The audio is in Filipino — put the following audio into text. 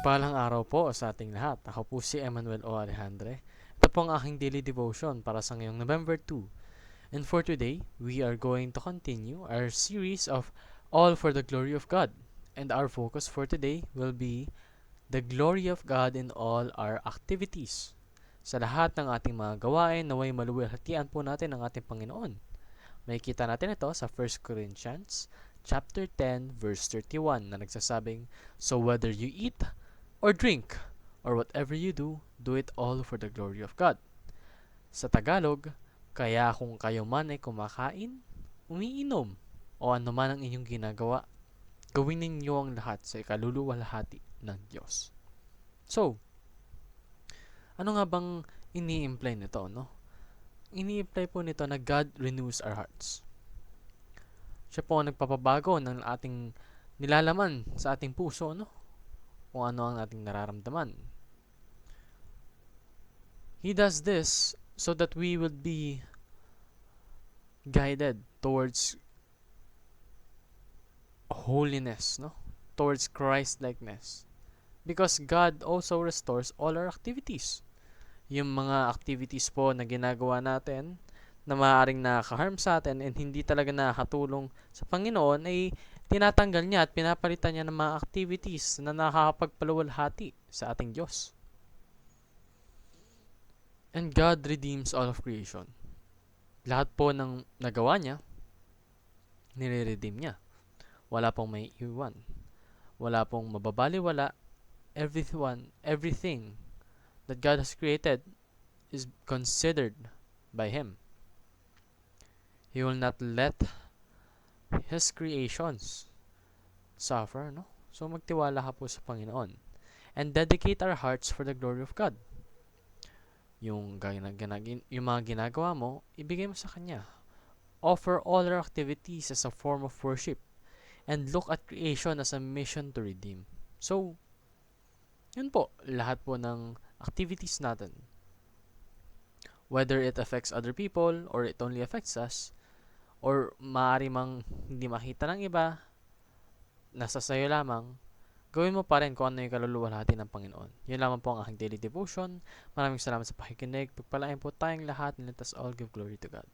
Mapagpalang araw po sa ating lahat. Ako po si Emmanuel O. Alejandre. Ito po ang aking daily devotion para sa ngayong November 2. And for today, we are going to continue our series of All for the Glory of God. And our focus for today will be the glory of God in all our activities. Sa lahat ng ating mga gawain, naway maluwalhatian po natin ang ating Panginoon. Makikita natin ito sa 1 Corinthians chapter 10 verse 31 na nagsasabing, "So whether you eat or drink or whatever you do, do it all for the glory of God." Sa Tagalog, kaya kung kayo man ay kumakain, umiinom, o ano man ang inyong ginagawa, gawin ninyo ang lahat sa ikaluluwalhati ng Diyos. So, ano nga bang ini-imply nito, no? Ini-imply po nito na God renews our hearts. Siya po ang nagpapabago ng ating nilalaman sa ating puso, no? Kung ano ang ating nararamdaman. He does this so that we would be guided towards holiness, no? Towards Christ-likeness. Because God also restores all our activities. Yung mga activities po na ginagawa natin na maaaring nakaka-harm sa atin and hindi talaga nakakatulong sa Panginoon ay tinatanggal niya at pinapalitan niya ng mga activities na nakakapagpaluwalhati sa ating Diyos. And God redeems all of creation. Lahat po ng nagawa niya, nire-redeem niya. Wala pong may iwan. Wala pong mababaliwala. Everything that God has created is considered by Him. He will not let His creations suffer, no? So magtiwala ka po sa Panginoon. And dedicate our hearts for the glory of God. Yung mga ginagawa mo, ibigay mo sa Kanya. Offer all our activities as a form of worship. And look at creation as a mission to redeem. So, yun po, lahat po ng activities natin. Whether it affects other people or it only affects us, or maaari mang hindi makita ng iba, nasa sayo lamang, gawin mo pa rin kung ano yung kaluluwalhati ng Panginoon. Yun lamang po ang aking daily devotion. Maraming salamat sa pakikinig. Pagpalain po tayong lahat and let us all give glory to God.